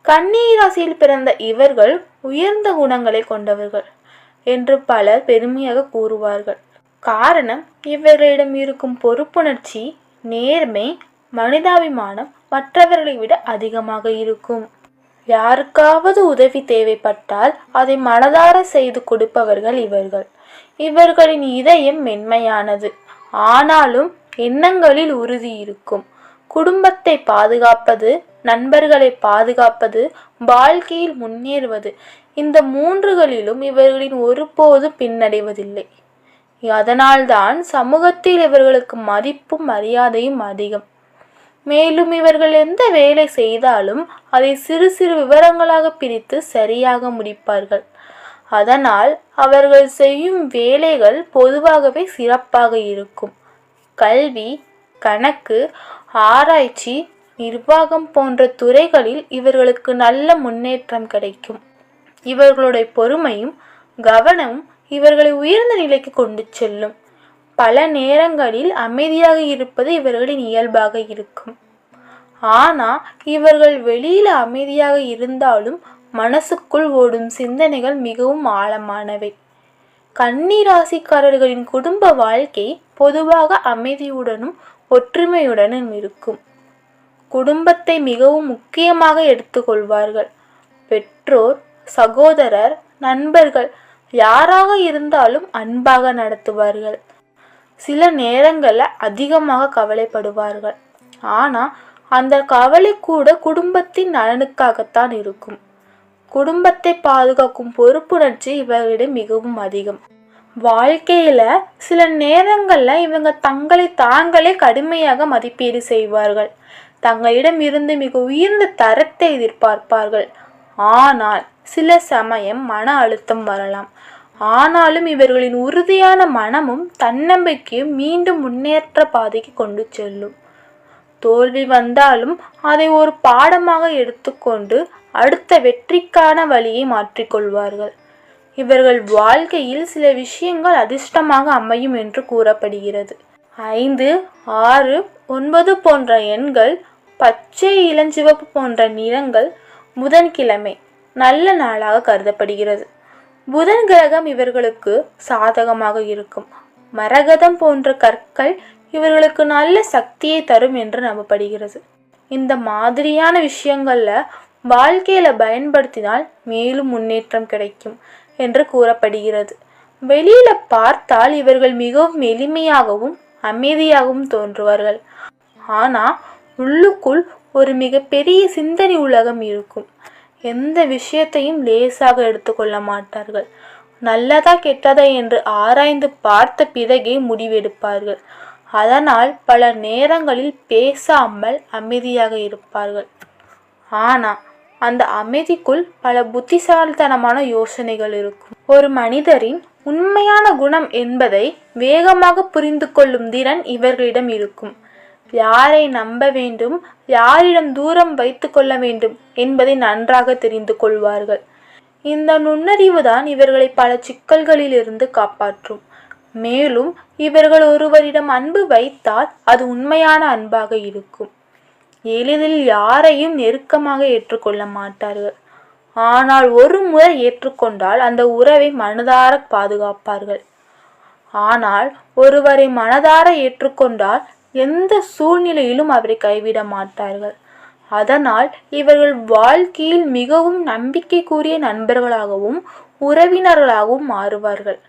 கன்னிராசியில் பிறந்த இவர்கள் உயர்ந்த குணங்களை கொண்டவர்கள் என்று பலர் பெருமையாக கூறுவார்கள். காரணம், இவர்களிடம் இருக்கும் பொறுப்புணர்ச்சி, நேர்மை, மனிதாபிமானம் மற்றவர்களை விட அதிகமாக இருக்கும். யாருக்காவது உதவி தேவைப்பட்டால் அதை மனதார செய்து கொடுப்பவர்கள் இவர்கள். இவர்களின் இதயம் மென்மையானது, ஆனாலும் எண்ணங்களில் உறுதி இருக்கும். குடும்பத்தை பாதுகாப்பது, நண்பர்களை பாதுகாப்பது, வாழ்க்கையில் முன்னேறுவது, இந்த மூன்றுகளிலும் இவர்களின் ஒருபோதும் பின்னடைவதில்லை. அதனால்தான் சமூகத்தில் இவர்களுக்கு மதிப்பும் மரியாதையும் அதிகம். மேலும் இவர்கள் எந்த வேலை செய்தாலும் அதை சிறு சிறு விவரங்களாக பிரித்து சரியாக முடிப்பார்கள். அதனால் அவர்கள் செய்யும் வேலைகள் பொதுவாகவே சிறப்பாக இருக்கும். கல்வி, கணக்கு, ஆராய்ச்சி, நிர்வாகம் போன்ற துறைகளில் இவர்களுக்கு நல்ல முன்னேற்றம் கிடைக்கும். இவர்களுடைய பொறுமையும் கவனமும் இவர்களை உயர்ந்த நிலைக்கு கொண்டு செல்லும். பல நேரங்களில் அமைதியாக இருப்பது இவர்களின் இயல்பாக இருக்கும். ஆனால் இவர்கள் வெளியில அமைதியாக இருந்தாலும் மனசுக்குள் ஓடும் சிந்தனைகள் மிகவும் ஆழமானவை. கன்னிராசிக்காரர்களின் குடும்ப வாழ்க்கை பொதுவாக அமைதியுடனும் ஒற்றுமையுடனும் இருக்கும். குடும்பத்தை மிகவும் முக்கியமாக எடுத்துக்கொள்வார்கள். பெற்றோர், சகோதரர், நண்பர்கள் யாராக இருந்தாலும் அன்பாக நடத்துவார்கள். சில நேரங்களில் அதிகமாக கவலைப்படுவார்கள். ஆனால் அந்த கவலை கூட குடும்பத்தின் நலனுக்காகத்தான் இருக்கும். குடும்பத்தை பாதுகாக்கும் பொறுப்புணர்ச்சி இவர்களிடம் மிகவும் அதிகம். வாழ்க்கையில சில நேரங்கள்ல இவங்க தங்களை தாங்களே கடுமையாக மதிப்பீடு செய்வார்கள். தங்களிடம் இருந்து மிக உயர்ந்த தரத்தை எதிர்பார்ப்பார்கள். ஆனால் சில சமயம் மன அழுத்தம் வரலாம். ஆனாலும் இவர்களின் உறுதியான மனமும் தன்னம்பிக்கையும் மீண்டும் முன்னேற்ற பாதைக்கு கொண்டு செல்லும். தோல்வி வந்தாலும் அதை ஒரு பாடமாக எடுத்துக்கொண்டு அடுத்த வெற்றிக்கான வழியை மாற்றிக்கொள்வார்கள். இவர்கள் வாழ்க்கையில் சில விஷயங்கள் அதிர்ஷ்டமாக அமையும் என்று கூறப்படுகிறது. 5, 6, 9 போன்ற எண்கள், பச்சை, இளஞ்சிவப்பு போன்ற நிறங்கள் புதன்கிழமை நல்ல நாளாக கருதப்படுகிறது. புதன் கிரகம் இவர்களுக்கு சாதகமாக இருக்கும். மரகதம் போன்ற கற்கள் இவர்களுக்கு நல்ல சக்தியை தரும் என்று நம்பப்படுகிறது. இந்த மாதிரியான விஷயங்கள்ல வாழ்க்கையில பயன்படுத்தினால் மேலும் முன்னேற்றம் கிடைக்கும் என்று கூறப்படுகிறது. வெளியில பார்த்தால் இவர்கள் மிகவும் எளிமையாகவும் அமைதியாகவும் தோன்றுவார்கள். ஆனா உள்ளுக்குள் ஒரு மிகப்பெரிய சிந்தனை உலகம் இருக்கும். எந்த விஷயத்தையும் லேசாக எடுத்துக்கொள்ள மாட்டார்கள். நல்லதா கெட்டதா என்று ஆராய்ந்து பார்த்த பிறகே முடிவெடுப்பார்கள். அதனால் பல நேரங்களில் பேசாமல் அமைதியாக இருப்பார்கள். ஆனால் அந்த அமைதிக்குள் பல புத்திசாலித்தனமான யோசனைகள் இருக்கும். ஒரு மனிதரின் உண்மையான குணம் என்பதை வேகமாக புரிந்து கொள்ளும் திறன் இவர்களிடம் இருக்கும். யாரை நம்ப வேண்டும், யாரிடம் தூரம் வைத்து கொள்ள வேண்டும் என்பதை நன்றாக தெரிந்து கொள்வார்கள். இந்த நுண்ணறிவு தான் இவர்களை பல சிக்கல்களிலிருந்து காப்பாற்றும். மேலும் இவர்கள் ஒருவரிடம் அன்பு வைத்தால் அது உண்மையான அன்பாக இருக்கும். எளிதில் யாரையும் நெருக்கமாக ஏற்றுக்கொள்ள மாட்டார்கள். ஆனால் ஒரு முறை ஏற்றுக்கொண்டால் அந்த உறவை மனதார பாதுகாப்பார்கள். ஆனால் ஒருவரை மனதார ஏற்றுக்கொண்டால் எந்த சூழ்நிலையிலும் அவரை கைவிட மாட்டார்கள். அதனால் இவர்கள் வாழ்க்கையில் மிகவும் நம்பிக்கைக்குரிய நண்பர்களாகவும் உறவினர்களாகவும் மாறுவார்கள்.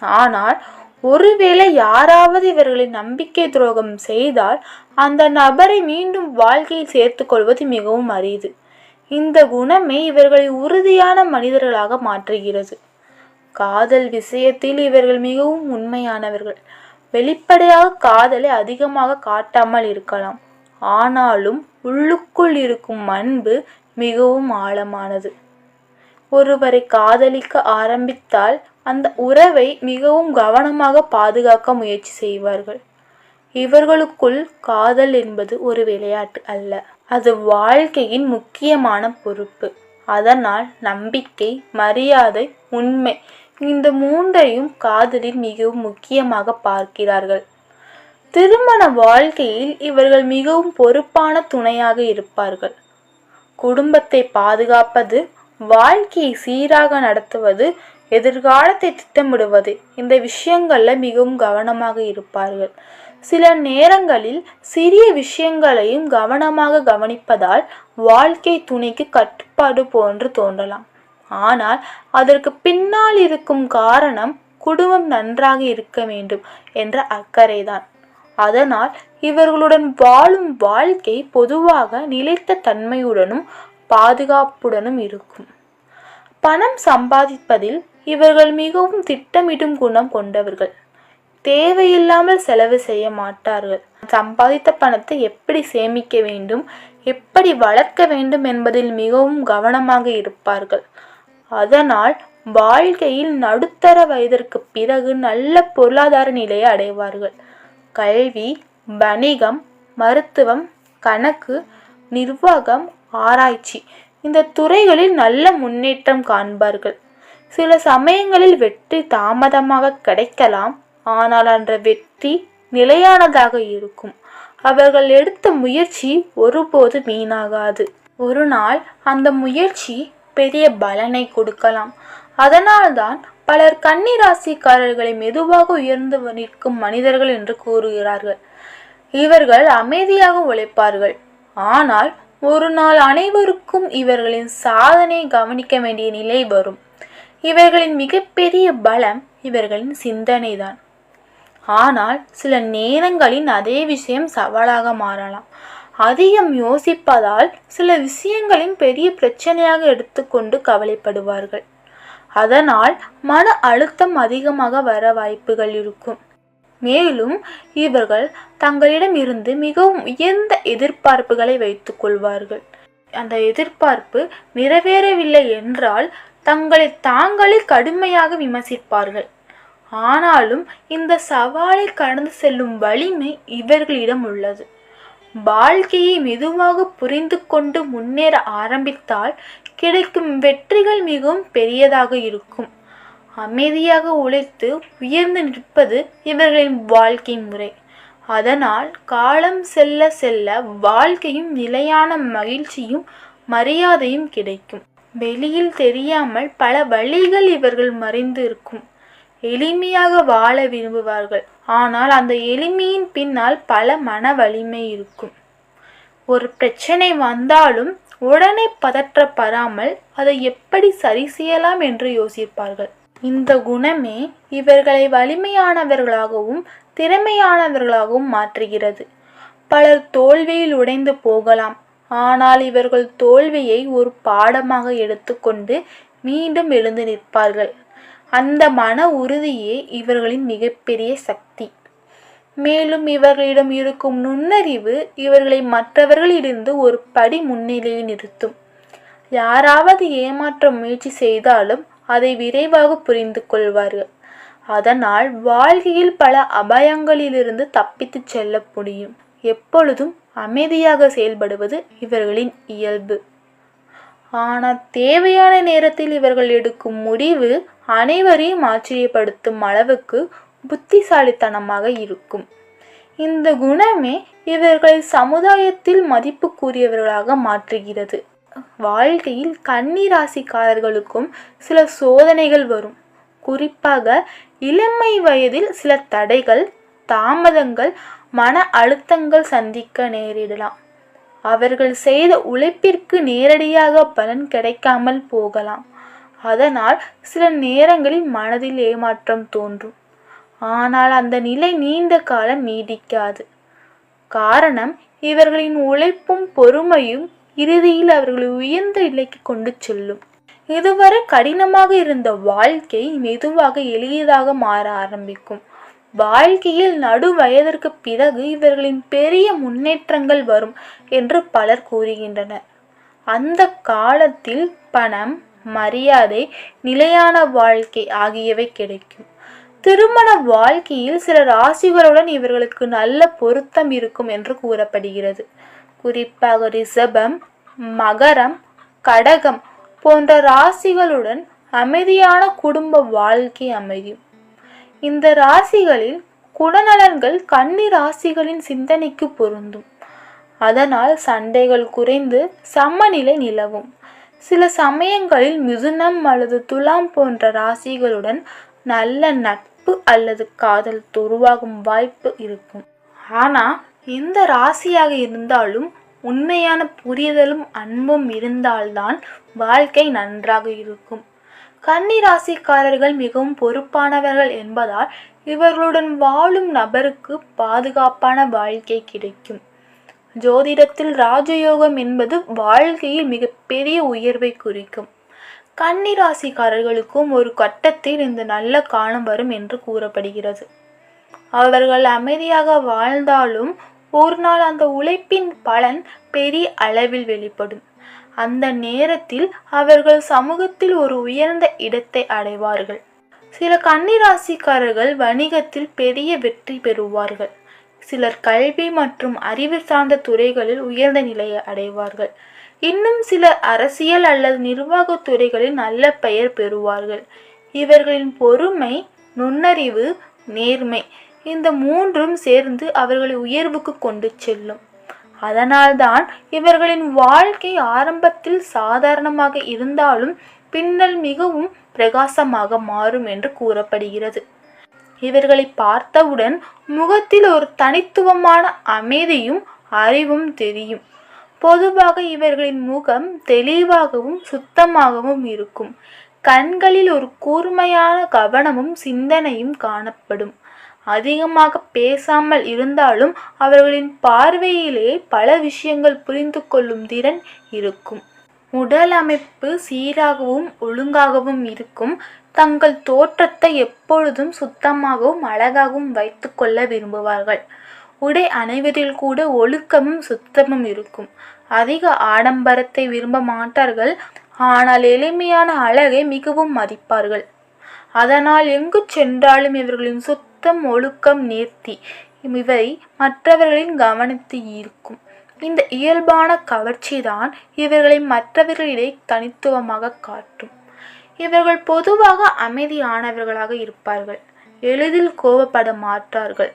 ஆனால் ஒருவேளை யாராவது இவர்களை நம்பிக்கை துரோகம் செய்தால் அந்த நபரை மீண்டும் வாழ்க்கையில் சேர்த்து கொள்வது மிகவும் அரிது. இந்த குணமே இவர்களை உறுதியான மனிதர்களாக மாற்றுகிறது. காதல் விஷயத்தில் இவர்கள் மிகவும் உண்மையானவர்கள். வெளிப்படையாக காதலை அதிகமாக காட்டாமல் இருக்கலாம். ஆனாலும் உள்ளுக்குள் இருக்கும் அன்பு மிகவும் ஆழமானது. ஒருவரை காதலிக்க ஆரம்பித்தால் அந்த உறவை மிகவும் கவனமாக பாதுகாக்க முயற்சி செய்வார்கள். இவர்களுக்குள் காதல் என்பது ஒரு விளையாட்டு அல்ல, அது வாழ்க்கையின் முக்கியமான பொறுப்பு. அதனால் நம்பிக்கை, மரியாதை, உண்மை இந்த மூன்றையும் காதலில் மிகவும் முக்கியமாக பார்க்கிறார்கள். திருமண வாழ்க்கையில் இவர்கள் மிகவும் பொறுப்பான துணையாக இருப்பார்கள். குடும்பத்தை பாதுகாப்பது, வாழ்க்கையை சீராக நடத்துவது, எதிர்காலத்தை திட்டமிடுவது, இந்த விஷயங்கள்ல மிகவும் கவனமாக இருப்பார்கள். சில நேரங்களில் சிறிய விஷயங்களையும் கவனமாக கவனிப்பதால் வாழ்க்கை துணைக்கு கட்டுப்பாடு போன்று தோன்றலாம். ஆனால் அதற்கு பின்னால் இருக்கும் காரணம் குடும்பம் நன்றாக இருக்க வேண்டும் என்ற அக்கறைதான். அதனால் இவர்களுடன் வாழும் வாழ்க்கை பொதுவாக நிலைத்த தன்மையுடனும் பாதுகாப்புடனும் இருக்கும். பணம் சம்பாதிப்பதில் இவர்கள் மிகவும் திட்டமிடும் குணம் கொண்டவர்கள். தேவையில்லாமல் செலவு செய்ய மாட்டார்கள். சம்பாதித்த பணத்தை எப்படி சேமிக்க வேண்டும், எப்படி வளர்க்க வேண்டும் என்பதில் மிகவும் கவனமாக இருப்பார்கள். அதனால் வாழ்க்கையில் நடுத்தர வயதிற்கு பிறகு நல்ல பொருளாதார நிலையை அடைவார்கள். கல்வி, வணிகம், மருத்துவம், கணக்கு, நிர்வாகம், ஆராய்ச்சி இந்த துறைகளில் நல்ல முன்னேற்றம் காண்பார்கள். சில சமயங்களில் வெற்றி தாமதமாக கிடைக்கலாம், ஆனால் அந்த வெற்றி நிலையானதாக இருக்கும். அவர்கள் எடுத்த முயற்சி ஒருபோது வீணாகாது. ஒரு நாள் அந்த முயற்சி பெரிய பலனை கொடுக்கலாம். அதனால்தான் பலர் கன்னி ராசிக்காரர்களை மெதுவாக உயர்ந்து நிற்கும் மனிதர்கள் என்று கூறுகிறார்கள். இவர்கள் அமைதியாக உழைப்பார்கள். ஆனால் ஒரு நாள் அனைவருக்கும் இவர்களின் சாதனையை கவனிக்க வேண்டிய நிலை வரும். இவர்களின் மிகப்பெரிய பலம் இவர்களின் சிந்தனைதான். ஆனால் சில நேரங்களில் அதே விஷயம் சவாலாக மாறலாம். அதிகம் யோசிப்பதால் சில விஷயங்களின் பெரிய பிரச்சனையாக எடுத்துக்கொண்டு கவலைப்படுவார்கள். அதனால் மன அழுத்தம் அதிகமாக வர வாய்ப்புகள் இருக்கும். மேலும் இவர்கள் தங்களிடம் இருந்து மிகவும் உயர்ந்த எதிர்பார்ப்புகளை வைத்துக் கொள்வார்கள். அந்த எதிர்பார்ப்பு நிறைவேறவில்லை என்றால் தங்களை தாங்களே கடுமையாக விமர்சிப்பார்கள். ஆனாலும் இந்த சவாலை கடந்து செல்லும் வலிமை இவர்களிடம் உள்ளது. வாழ்க்கையை மெதுவாக புரிந்து கொண்டு முன்னேற ஆரம்பித்தால் கிடைக்கும் வெற்றிகள் மிகவும் பெரியதாக இருக்கும். அமைதியாக உழைத்து உயர்ந்து நிற்பது இவர்களின் வாழ்க்கை முறை. அதனால் காலம் செல்ல செல்ல வாழ்க்கையும் நிலையான மகிழ்ச்சியும் மரியாதையும் கிடைக்கும். வெளியில் தெரியாமல் பல வழிகள் இவர்கள் மறைந்து இருக்கும். எளிமையாக வாழ விரும்புவார்கள். ஆனால் அந்த எளிமையின் பின்னால் பல மன வலிமை இருக்கும். ஒரு பிரச்சனை வந்தாலும் உடனே பதற்றப்படாமல் அதை எப்படி சரி செய்யலாம் என்று யோசிப்பார்கள். இந்த குணமே இவர்களை வலிமையானவர்களாகவும் திறமையானவர்களாகவும் மாற்றுகிறது. பலர் தோல்வியில் உடைந்து போகலாம். ஆனால் இவர்கள் தோல்வியை ஒரு பாடமாக எடுத்துக்கொண்டு மீண்டும் எழுந்து நிற்பார்கள். அந்த மன உறுதியே இவர்களின் மிகப்பெரிய சக்தி. மேலும் இவர்களிடம் இருக்கும் நுண்ணறிவு இவர்களை மற்றவர்களிலிருந்து ஒரு படி முன்னிலையில் நிறுத்தும். யாராவது ஏமாற்ற முயற்சி செய்தாலும் அதை விரைவாக புரிந்து கொள்வார்கள். அதனால் வாழ்க்கையில் பல அபாயங்களிலிருந்து தப்பித்து செல்ல முடியும். எப்பொழுதும் அமைதியாக செயல்படுவது இவர்களின் இயல்பு. ஆனால் தேவையான நேரத்தில் இவர்கள் எடுக்கும் முடிவு அனைவரையும் ஆச்சரியப்படுத்தும் அளவுக்கு புத்திசாலித்தனமாக இருக்கும். இந்த குணமே இவர்களை சமுதாயத்தில் மதிப்புக்குரியவர்களாக மாற்றுகிறது. வாழ்க்கையில் கன்னி ராசிக்காரர்களுக்கும் சில சோதனைகள் வரும். குறிப்பாக இளமை வயதில் சில தடைகள், தாமதங்கள், மன அழுத்தங்கள் சந்திக்க நேரிடலாம். அவர்கள் செய்த உழைப்பிற்கு நேரடியாக பலன் கிடைக்காமல் போகலாம். அதனால் சில நேரங்களில் மனதில் ஏமாற்றம் தோன்றும். ஆனால் அந்த நிலை நீண்ட காலம் நீடிக்காது. காரணம் இவர்களின் உழைப்பும் பொறுமையும் இறுதியில் அவர்களை உயர்ந்த நிலைக்கு கொண்டு செல்லும். இதுவரை கடினமாக இருந்த வாழ்க்கை மெதுவாக எளியதாக மாற ஆரம்பிக்கும். வாழ்க்கையில் நடு வயதிற்கு பிறகு இவர்களின் பெரிய முன்னேற்றங்கள் வரும் என்று பலர் கூறுகின்றனர். அந்த காலத்தில் பணம், மரியாதை, நிலையான வாழ்க்கை ஆகியவை கிடைக்கும். திருமண வாழ்க்கையில் சில ராசிகளுடன் இவர்களுக்கு நல்ல பொருத்தம் இருக்கும் என்று கூறப்படுகிறது. குறிப்பாக ரிஷபம், மகரம், கடகம் போன்ற ராசிகளுடன் அமைதியான குடும்ப வாழ்க்கை அமையும். இந்த ராசிகளில் குணநலன்கள் கன்னி ராசிகளின் சிந்தனைக்கு பொருந்தும். அதனால் சண்டைகள் குறைந்து சமநிலை நிலவும். சில சமயங்களில் மிதுனம் அல்லது துலாம் போன்ற ராசிகளுடன் நல்ல நட்பு அல்லது காதல் உருவாகும் வாய்ப்பு இருக்கும். ஆனால் எந்த ராசியாக இருந்தாலும் உண்மையான புரிதலும் அன்பும் இருந்தால்தான் வாழ்க்கை நன்றாக இருக்கும். கன்னி ராசிக்காரர்கள் மிகவும் பொறுப்பானவர்கள் என்பதால் இவர்களுடன் வாழும் நபருக்கு பாதுகாப்பான வாழ்க்கை கிடைக்கும். ஜோதிடத்தில் ராஜயோகம் என்பது வாழ்க்கையில் மிகப்பெரிய உயர்வை குறிக்கும். கன்னி ராசிக்காரர்களுக்கும் ஒரு கட்டத்தில் இந்த நல்ல காலம் வரும் என்று கூறப்படுகிறது. அவர்கள் அமைதியாக வாழ்ந்தாலும் ஒரு நாள் அந்த உழைப்பின் பலன் பெரிய அளவில் வெளிப்படும். அந்த நேரத்தில் அவர்கள் சமூகத்தில் ஒரு உயர்ந்த இடத்தை அடைவார்கள். சில கன்னி ராசிக்காரர்கள் வணிகத்தில் பெரிய வெற்றி பெறுவார்கள். சிலர் கல்வி மற்றும் அறிவு சார்ந்த துறைகளில் உயர்ந்த நிலையை அடைவார்கள். இன்னும் சிலர் அரசியல் அல்லது நிர்வாக துறைகளில் நல்ல பெயர் பெறுவார்கள். இவர்களின் பொறுமை, நுண்ணறிவு, நேர்மை இந்த மூன்றும் சேர்ந்து அவர்களை உயர்வுக்கு கொண்டு செல்லும். அதனால்தான் இவர்களின் வாழ்க்கை ஆரம்பத்தில் சாதாரணமாக இருந்தாலும் பின்னல் மிகவும் பிரகாசமாக மாறும் என்று கூறப்படுகிறது. இவர்களை பார்த்தவுடன் முகத்தில் ஒரு தனித்துவமான அமைதியும் அறிவும் தெரியும். பொதுவாக இவர்களின் முகம் தெளிவாகவும் சுத்தமாகவும் இருக்கும். கண்களில் ஒரு கூர்மையான கவனமும் சிந்தனையும் காணப்படும். அதிகமாக பேசாமல் இருந்தாலும் அவர்களின் பார்வையிலே பல விஷயங்கள் புரிந்து கொள்ளும் திறன் இருக்கும். உடல் அமைப்பு சீராகவும் ஒழுங்காகவும் இருக்கும். தங்கள் தோற்றத்தை எப்பொழுதும் சுத்தமாகவும் அழகாகவும் வைத்து கொள்ள விரும்புவார்கள். உடை அணிவதில் கூட ஒழுக்கமும் சுத்தமும் இருக்கும். அதிக ஆடம்பரத்தை விரும்ப மாட்டார்கள். ஆனால் எளிமையான அழகை மிகவும் மதிப்பார்கள். அதனால் எங்கு சென்றாலும் இவர்களின் சுத்தம், ஒழுக்கம், நேர்த்தி இவை மற்றவர்களின் கவனத்தை ஈர்க்கும். இந்த இயல்பான கவர்ச்சிதான் இவர்களை மற்றவர்களிடையே தனித்துவமாக காட்டும். இவர்கள் பொதுவாக அமைதியானவர்களாக இருப்பார்கள். எளிதில் கோபப்பட மாட்டார்கள்.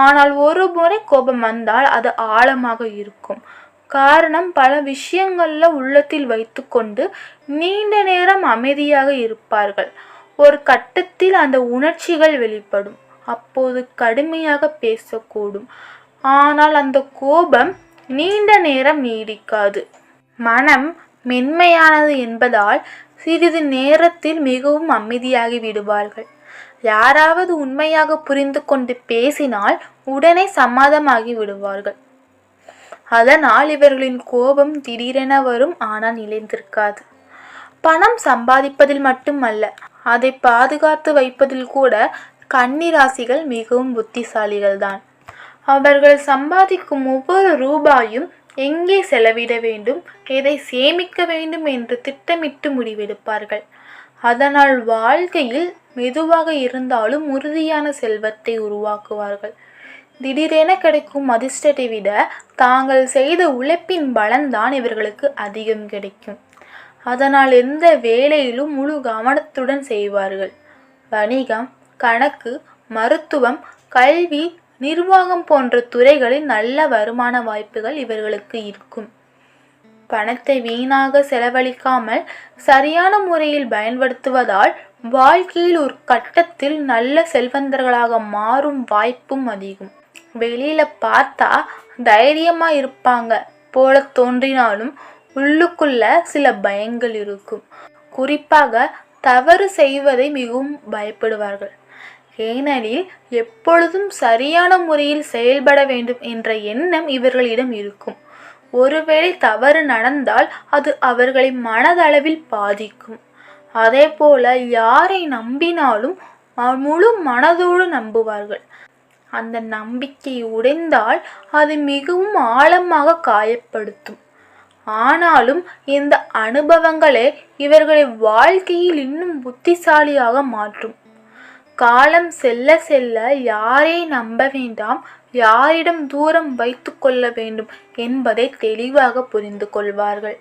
ஆனால் ஒரு முறை கோபம் வந்தால் அது ஆழமாக இருக்கும். காரணம், பல விஷயங்கள்ல உள்ளத்தில் வைத்து கொண்டு நீண்ட நேரம் அமைதியாக இருப்பார்கள். ஒரு கட்டத்தில் அந்த உணர்ச்சிகள் வெளிப்படும். அப்போது கடுமையாக பேசக்கூடும். ஆனால் அந்த கோபம் நீண்ட நேரம் நீடிக்காது. மனம் மென்மையானது என்பதால் சிறிது நேரத்தில் மிகவும் அமைதியாகி விடுவார்கள். யாராவது உண்மையாக புரிந்து கொண்டு பேசினால் உடனே சமாதமாகி விடுவார்கள். அதனால் இவர்களின் கோபம் திடீரென வரும், ஆனால் நிலைந்திருக்காது. பணம் சம்பாதிப்பதில் மட்டுமல்ல, அதை பாதுகாத்து வைப்பதில் கூட கன்னி ராசிகள் மிகவும் புத்திசாலிகள்தான். அவர்கள் சம்பாதிக்கும் ஒவ்வொரு ரூபாயும் எங்கே செலவிட வேண்டும், எதை சேமிக்க வேண்டும் என்று திட்டமிட்டு முடிவெடுப்பார்கள். அதனால் வாழ்க்கையில் மெதுவாக இருந்தாலும் உறுதியான செல்வத்தை உருவாக்குவார்கள். திடீரென கிடைக்கும் அதிர்ஷ்டத்தை விட தாங்கள் செய்த உழைப்பின் பலன்தான் இவர்களுக்கு அதிகம் கிடைக்கும். அதனால் எந்த வேலையிலும் முழு கவனத்துடன் செய்வார்கள். வணிகம், கணக்கு, மருத்துவம், கல்வி, நிர்வாகம் போன்ற துறைகளில் நல்ல வருமான வாய்ப்புகள் இவர்களுக்கு இருக்கும். பணத்தை வீணாக செலவழிக்காமல் சரியான முறையில் பயன்படுத்துவதால் வாழ்க்கையில் ஒரு கட்டத்தில் நல்ல செல்வந்தர்களாக மாறும் வாய்ப்பும் அதிகம். வெளியில பார்த்தா தைரியமா இருப்பாங்க போல தோன்றினாலும் உள்ளுக்குள்ள சில பயங்கள் இருக்கும். குறிப்பாக தவறு செய்வதை மிகவும் பயப்படுவார்கள். ஏனெனில் எப்பொழுதும் சரியான முறையில் செயல்பட வேண்டும் என்ற எண்ணம் இவர்களிடம் இருக்கும். ஒருவேளை தவறு நடந்தால் அது அவர்களை மனதளவில் பாதிக்கும். அதே போல யாரை நம்பினாலும் முழு மனதோடு நம்புவார்கள். அந்த நம்பிக்கை உடைந்தால் அது மிகவும் ஆழமாக காயப்படுத்தும். ஆனாலும் இந்த அனுபவங்களே இவர்களை வாழ்க்கையில் இன்னும் புத்திசாலியாக மாற்றும். காலம் செல்ல செல்ல யாரை நம்ப வேண்டாம், யாரிடம் தூரம் வைத்து கொள்ள வேண்டும் என்பதை தெளிவாக புரிந்து கொள்வார்கள்.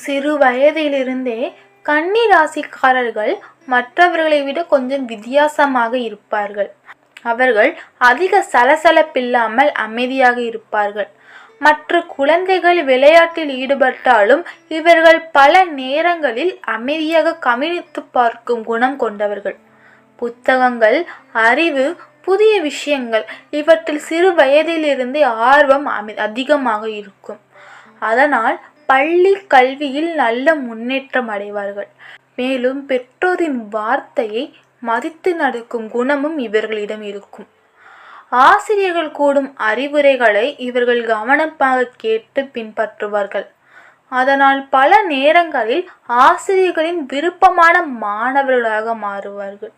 சிறு வயதிலிருந்தே கன்னி ராசிக்காரர்கள் மற்றவர்களை விட கொஞ்சம் வித்தியாசமாக இருப்பார்கள். அவர்கள் அதிக சலசலப்பில்லாமல் அமைதியாக இருப்பார்கள். மற்ற குழந்தைகள் விளையாட்டில் ஈடுபட்டாலும் இவர்கள் பல நேரங்களில் அமைதியாக கவனித்து பார்க்கும் குணம் கொண்டவர்கள். புத்தகங்கள், அறிவு, புதிய விஷயங்கள் இவற்றில் சிறு வயதிலிருந்தே ஆர்வம் அதிகமாக இருக்கும். அதனால் பள்ளி கல்வியில் நல்ல முன்னேற்றம் அடைவார்கள். மேலும் பெற்றோரின் வார்த்தையை மதித்து நடக்கும் குணமும் இவர்களிடம் இருக்கும். ஆசிரியர்கள் கூடும் அறிவுரைகளை இவர்கள் கவனமாக கேட்டு பின்பற்றுவார்கள். அதனால் பல நேரங்களில் ஆசிரியர்களின் விருப்பமான மாணவர்களாக மாறுவார்கள்.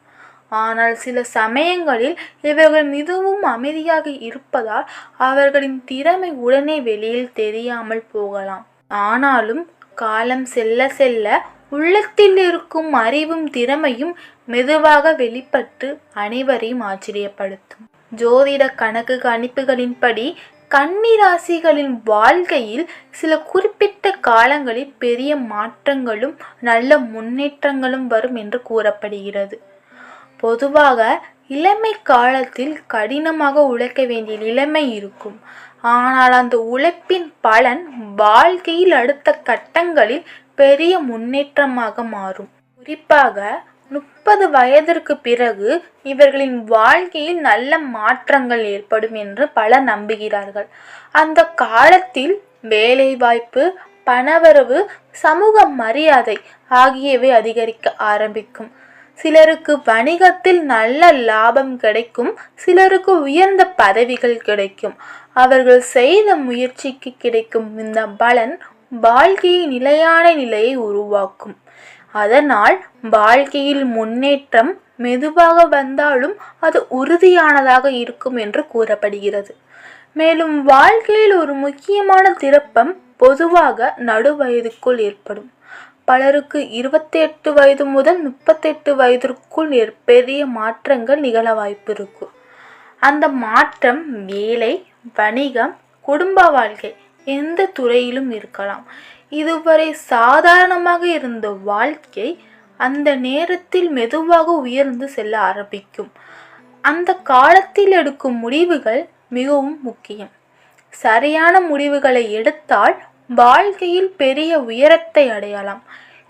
ஆனால் சில சமயங்களில் இவர்கள் மிகவும் அமைதியாக இருப்பதால் அவர்களின் திறமை உடனே வெளியில் தெரியாமல் போகலாம். ஆனாலும் காலம் செல்ல செல்ல உள்ளத்தில் இருக்கும் அறிவும் திறமையும் மெதுவாக வெளிப்பட்டு அனைவரையும் ஆச்சரியப்படுத்தும். ஜோதிட கணக்கு கணிப்புகளின்படி கன்னி ராசிகளின் வாழ்க்கையில் சில குறிப்பிட்ட காலங்களில் பெரிய மாற்றங்களும் நல்ல முன்னேற்றங்களும் வரும் என்று கூறப்படுகிறது. பொதுவாக இளமை காலத்தில் கடினமாக உழைக்க வேண்டிய நிலைமை இருக்கும். ஆனால் அந்த உழைப்பின் பலன் வாழ்க்கையில் அடுத்த கட்டங்களில் பெரிய முன்னேற்றமாக மாறும். குறிப்பாக 30 வயதிற்கு பிறகு இவர்களின் வாழ்க்கையில் நல்ல மாற்றங்கள் ஏற்படும் என்று பலர் நம்புகிறார்கள். அந்த காலத்தில் வேலைவாய்ப்பு, பணவரவு, சமூக மரியாதை ஆகியவை அதிகரிக்க ஆரம்பிக்கும். சிலருக்கு வணிகத்தில் நல்ல லாபம் கிடைக்கும், சிலருக்கு உயர்ந்த பதவிகள் கிடைக்கும். அவர்கள் செய்த முயற்சிக்கு கிடைக்கும் இந்த பலன் வாழ்க்கையை நிலையான நிலையை உருவாக்கும். அதனால் வாழ்க்கையில் முன்னேற்றம் மெதுவாக வந்தாலும் அது உறுதியானதாக இருக்கும் என்று கூறப்படுகிறது. மேலும் வாழ்க்கையில் ஒரு முக்கியமான திருப்பம் பொதுவாக நடுவயதுக்குள் ஏற்படும். பலருக்கு 28 வயது முதல் 38 வயதிற்குள் பெரிய மாற்றங்கள் நிகழ வாய்ப்பு இருக்கும். அந்த மாற்றம் வேலை, வணிகம், குடும்ப வாழ்க்கை எந்த துறையிலும் இருக்கலாம். இதுவரை சாதாரணமாக இருந்த வாழ்க்கை அந்த நேரத்தில் மெதுவாக உயர்ந்து செல்ல ஆரம்பிக்கும். அந்த காலத்தில் எடுக்கும் முடிவுகள் மிகவும் முக்கியம். சரியான முடிவுகளை எடுத்தால் வாழ்க்கையில் பெரிய உயரத்தை அடையலாம்.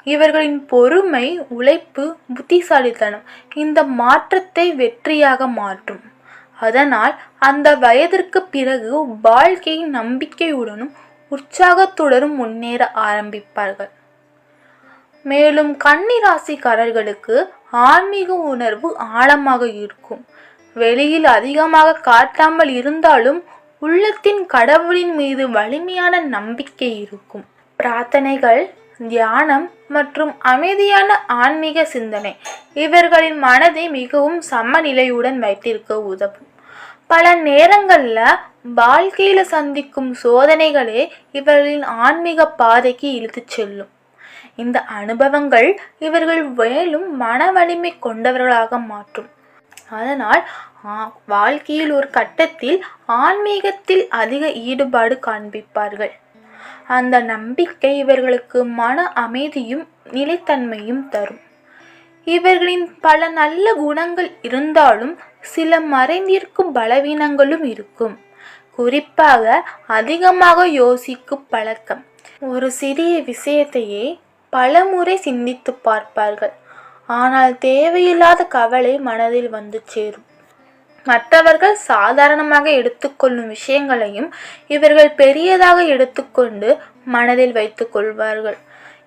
இவர்களின் பொறுமை, உழைப்பு, புத்திசாலித்தனம் இந்த மாற்றத்தை வெற்றியாக மாற்றும். அதனால் அந்த வயதிற்கு பிறகு வாழ்க்கையின் நம்பிக்கையுடனும் உற்சாகத்துடனும் முன்னேற ஆரம்பிப்பார்கள். மேலும் கன்னி ராசிக்காரர்களுக்கு ஆன்மீக உணர்வு ஆழமாக இருக்கும். வெளியில் அதிகமாக காட்டாமல் இருந்தாலும் உள்ளத்தின் கடவுளின் மீது வலிமையான நம்பிக்கை இருக்கும். பிரார்த்தனைகள், தியானம் மற்றும் அமைதியான ஆன்மீக சிந்தனை இவர்களின் மனதை மிகவும் சமநிலையுடன் வைத்திருக்க உதவும். பல நேரங்களில் வாழ்க்கையில் சந்திக்கும் சோதனைகளே இவர்களின் ஆன்மீக பாதைக்கு இழுத்துச் செல்லும். இந்த அனுபவங்கள் இவர்கள் மேலும் மன வலிமை கொண்டவர்களாக மாற்றும். அதனால் வாழ்க்கையில் ஒரு கட்டத்தில் ஆன்மீகத்தில் அதிக ஈடுபாடு காண்பிப்பார்கள். அந்த நம்பிக்கை இவர்களுக்கு மன அமைதியும் நிலைத்தன்மையும் தரும். இவர்களின் பல நல்ல குணங்கள் இருந்தாலும் சில மறைந்திருக்கும் பலவீனங்களும் இருக்கும். குறிப்பாக அதிகமாக யோசிக்கும் பழக்கம். ஒரு சிறிய விஷயத்தையே பலமுறை சிந்தித்து பார்ப்பார்கள். ஆனால் தேவையில்லாத கவலை மனதில் வந்து சேரும். மற்றவர்கள் சாதாரணமாக எடுத்துக்கொள்ளும் விஷயங்களையும் இவர்கள் பெரியதாக எடுத்துக்கொண்டு மனதில் வைத்துக் கொள்வார்கள்.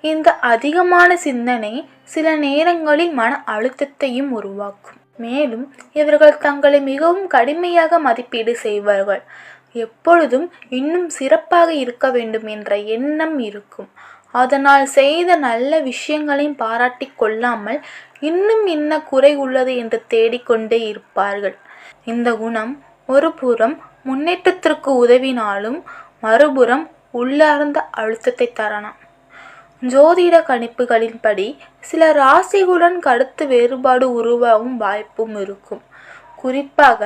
இந்த அதிகமான சிந்தனை சில நேரங்களில் மன அழுத்தத்தையும் உருவாக்கும். மேலும் இவர்கள் தங்களை மிகவும் கடுமையாக மதிப்பீடு செய்வார்கள். எப்பொழுதும் இன்னும் சிறப்பாக இருக்க வேண்டும் என்ற எண்ணம் இருக்கும். அதனால் செய்த நல்ல விஷயங்களையும் பாராட்டி கொள்ளாமல் இன்னும் என்ன குறை உள்ளது என்று தேடிக்கொண்டே இருப்பார்கள். இந்த குணம் ஒரு புறம் முன்னேற்றத்திற்கு உதவினாலும் மறுபுறம் உள்ளார்ந்த அழுத்தத்தை தரலாம். ஜோதிட கணிப்புகளின்படி சில ராசிகளுடன் கருத்து வேறுபாடு உருவாகும் வாய்ப்பும் இருக்கும். குறிப்பாக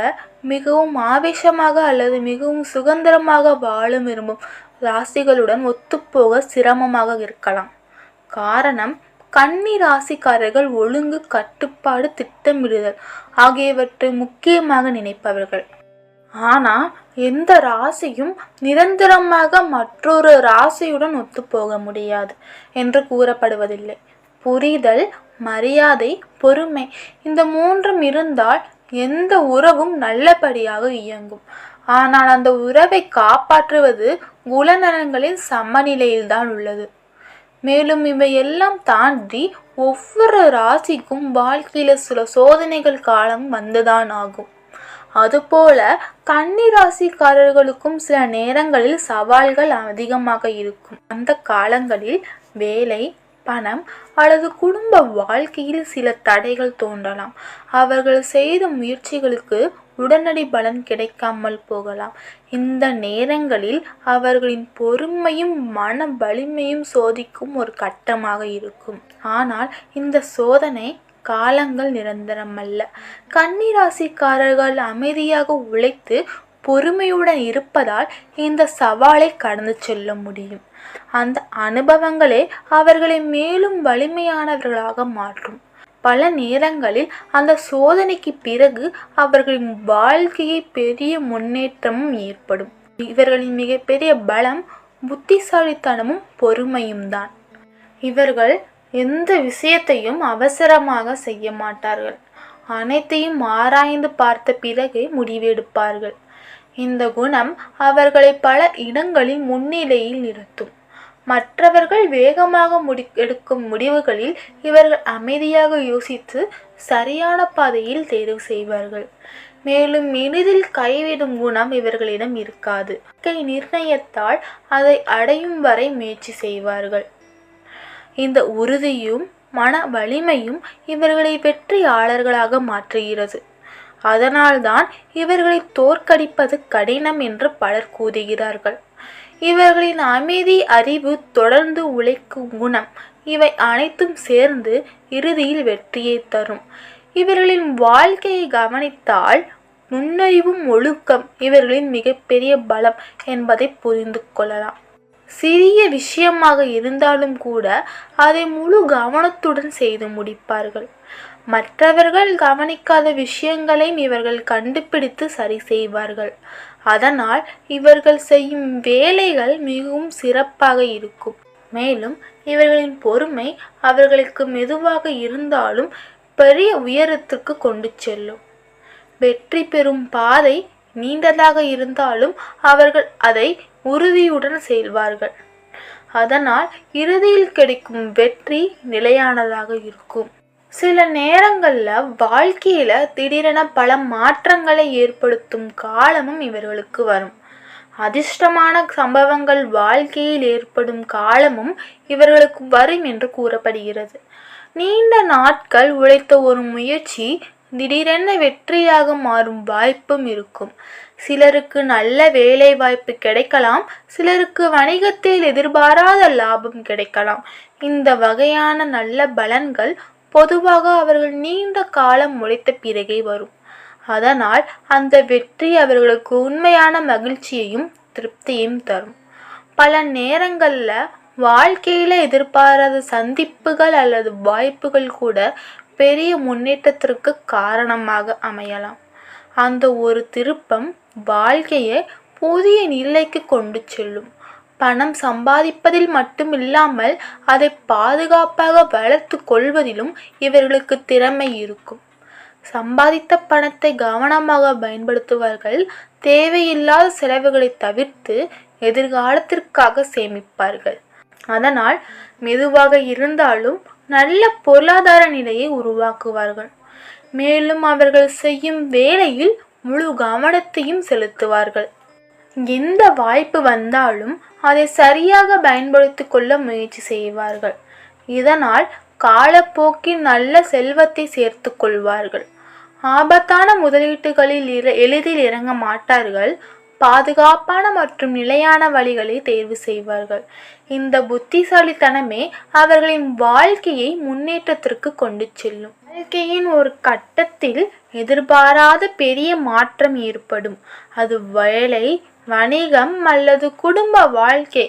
மிகவும் ஆவேசமாக அல்லது மிகவும் சுதந்திரமாக வாழ விரும்பும் ராசிகளுடன் ஒத்துப்போக சிரமமாக இருக்கலாம். காரணம், கன்னி ராசிக்காரர்கள் ஒழுங்கு, கட்டுப்பாடு, திட்டமிடுதல் ஆகியவற்றை முக்கியமாக நினைப்பவர்கள். ஆனா எந்த ராசியும் நிரந்தரமாக மற்றொரு ராசியுடன் ஒத்துப்போக முடியாது என்று கூறப்படுவதில்லை. புரிதல், மரியாதை, பொறுமை இந்த மூன்றும் இருந்தால் எந்த உறவும் நல்லபடியாக இயங்கும். ஆனால் அந்த உறவை காப்பாற்றுவது குணநலன்களின் சமநிலையில்தான் உள்ளது. மேலும் இவையெல்லாம் தாண்டி ஒவ்வொரு ராசிக்கும் வாழ்க்கையில சில சோதனைகள் காலம் வந்துதான் ஆகும். அதுபோல கன்னி ராசிக்காரர்களுக்கும் சில நேரங்களில் சவால்கள் அதிகமாக இருக்கும். அந்த காலங்களில் வேலை, பணம் அல்லது குடும்ப வாழ்க்கையில் சில தடைகள் தோன்றலாம். அவர்கள் செய்த முயற்சிகளுக்கு உடனடி பலன் கிடைக்காமல் போகலாம். இந்த நேரங்களில் அவர்களின் பொறுமையும் மன வலிமையும் சோதிக்கும் ஒரு கட்டமாக இருக்கும். ஆனால் இந்த சோதனை காலங்கள் நிரந்தரமல்ல. கன்னி ராசிக்காரர்கள் அமைதியாக உழைத்து பொறுமையுடன் இருப்பதால் இந்த சவாலை கடந்து செல்ல முடியும். அந்த அனுபவங்களே அவர்களை மேலும் வலிமையானவர்களாக மாற்றும். பல நேரங்களில் அந்த சோதனைக்கு பிறகு அவர்களின் வாழ்க்கையை பெரிய முன்னேற்றமும் ஏற்படும். இவர்களின் மிகப்பெரிய பலம் புத்திசாலித்தனமும் பொறுமையும் தான். இவர்கள் எந்த விஷயத்தையும் அவசரமாக செய்ய மாட்டார்கள். அனைத்தையும் ஆராய்ந்து பார்த்த பிறகே முடிவெடுப்பார்கள். இந்த குணம் அவர்களை பல இடங்களில் முன்னிலையில் நிறுத்தும். மற்றவர்கள் வேகமாக எடுக்கும் முடிவுகளில் இவர்கள் அமைதியாக யோசித்து சரியான பாதையில் தேர்வு செய்வார்கள். மேலும் எளிதில் கைவிடும் குணம் இவர்களிடம் இருக்காது. நிர்ணயத்தால் அதை அடையும் வரை முயற்சி செய்வார்கள். இந்த உறுதியும் மன வலிமையும் இவர்களை வெற்றியாளர்களாக மாற்றுகிறது. அதனால்தான் இவர்களை தோற்கடிப்பது கடினம் என்று பலர் கூறுகிறார்கள். இவர்களின் அமைதி, அறிவு, தொடர்ந்து உழைக்கும் குணம் இவை அனைத்தும் சேர்ந்து இறுதியில் வெற்றியை தரும். இவர்களின் வாழ்க்கையை கவனித்தால் நுண்ணறிவும் ஒழுக்கம் இவர்களின் மிகப்பெரிய பலம் என்பதை புரிந்து கொள்ளலாம். சிறிய விஷயமாக இருந்தாலும் கூட அதை முழு கவனத்துடன் செய்து முடிப்பார்கள். மற்றவர்கள் கவனிக்காத விஷயங்களையும் இவர்கள் கண்டுபிடித்து சரி செய்வார்கள். அதனால் இவர்கள் செய்யும் வேலைகள் மிகவும் சிறப்பாக இருக்கும். மேலும் இவர்களின் பொறுமை அவர்களுக்கு மெதுவாக இருந்தாலும் பெரிய உயரத்துக்கு கொண்டு செல்லும். வெற்றி பெறும் பாதை நீண்டதாக இருந்தாலும் அவர்கள் அதை உறுதியுடன் செல்வார்கள். அதனால் இறுதியில் கிடைக்கும் வெற்றி நிலையானதாக இருக்கும். சில நேரங்கள்ல வாழ்க்கையில திடீரென பல மாற்றங்களை ஏற்படுத்தும் காலமும் இவர்களுக்கு வரும். அதிர்ஷ்டமான சம்பவங்கள் வாழ்க்கையில் ஏற்படும் காலமும் இவர்களுக்கு வரும் என்று கூறப்படுகிறது. நீண்ட நாட்கள் உழைத்த ஒரு முயற்சி திடீரென வெற்றியாக மாறும் வாய்ப்பும் இருக்கும். சிலருக்கு நல்ல வேலை வாய்ப்பு கிடைக்கலாம். சிலருக்கு வணிகத்தில் எதிர்பாராத லாபம் கிடைக்கலாம். இந்த வகையான நல்ல பலன்கள் பொதுவாக அவர்கள் நீண்ட காலம் உழைத்த பிறகே வரும். அதனால் அந்த வெற்றி அவர்களுக்கு உண்மையான மகிழ்ச்சியையும் திருப்தியையும் தரும். பல நேரங்கள்ல வாழ்க்கையில எதிர்பாராத சந்திப்புகள் அல்லது வாய்ப்புகள் கூட பெரிய முன்னேற்றத்திற்கு காரணமாக அமையலாம். அந்த ஒரு திருப்பம் வாழ்க்கையை புதிய நிலைக்கு கொண்டு செல்லும். பணம் சம்பாதிப்பதில் மட்டுமில்லாமல் அதை பாதுகாப்பாக வளர்த்து கொள்வதிலும் இவர்களுக்கு திறமை இருக்கும். சம்பாதித்த பணத்தை கவனமாக பயன்படுத்துவார்கள். தேவையில்லாத செலவுகளை தவிர்த்து எதிர்காலத்திற்காக சேமிப்பார்கள். அதனால் மெதுவாக இருந்தாலும் நல்ல பொருளாதார நிலையை உருவாக்குவார்கள். மேலும் அவர்கள் செய்யும் வேலையில் முழு கவனத்தையும் செலுத்துவார்கள். எந்த வாய்ப்பு வந்தாலும் அதை சரியாக பயன்படுத்தி கொள்ள முயற்சி செய்வார்கள். இதனால் காலப்போக்கில் நல்ல செல்வத்தை சேர்த்து கொள்வார்கள். ஆபத்தான முதலீட்டுகளில் எளிதில் இறங்க மாட்டார்கள். பாதுகாப்பான மற்றும் நிலையான வழிகளை தேர்வு செய்வார்கள். இந்த புத்திசாலித்தனமே அவர்களின் வாழ்க்கையை முன்னேற்றத்திற்கு கொண்டு செல்லும். வாழ்க்கையின் ஒரு கட்டத்தில் எதிர்பாராத பெரிய மாற்றம் ஏற்படும். அது வேலை, வணிகம் அல்லது குடும்ப வாழ்க்கை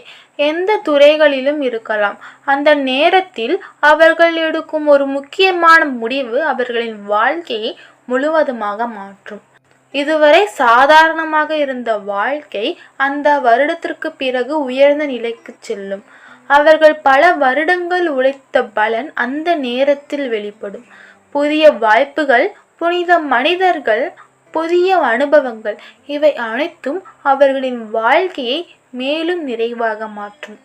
எந்த துறைகளிலும் இருக்கலாம். அந்த நேரத்தில் அவர்கள் எடுக்கும் ஒரு முக்கியமான முடிவு அவர்களின் வாழ்க்கையை முழுவதுமாக மாற்றும். இதுவரை சாதாரணமாக இருந்த வாழ்க்கை அந்த வருடத்திற்கு பிறகு உயர்ந்த நிலைக்கு செல்லும். அவர்கள் பல வருடங்கள் உழைத்த பலன் அந்த நேரத்தில் வெளிப்படும். புதிய வாய்ப்புகள், புனித மனிதர்கள், புதிய அனுபவங்கள், இவை அனைத்தும் அவர்களின் வாழ்க்கையை மேலும் நிறைவாக மாற்றும்.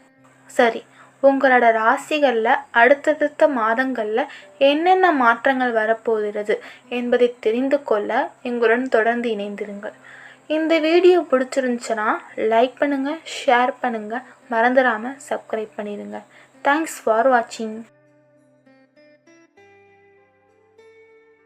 சரி, உங்களோட ராசிகளில் அடுத்தடுத்த மாதங்களில் என்னென்ன மாற்றங்கள் வரப்போகிறது என்பதை தெரிந்து கொள்ள எங்களுடன் தொடர்ந்து இணைந்திருங்கள். இந்த வீடியோ பிடிச்சிருந்துச்சுன்னா லைக் பண்ணுங்கள், ஷேர் பண்ணுங்கள், மறந்துடாமல் சப்ஸ்கிரைப் பண்ணிடுங்க. தேங்க்ஸ் ஃபார் வாட்சிங்.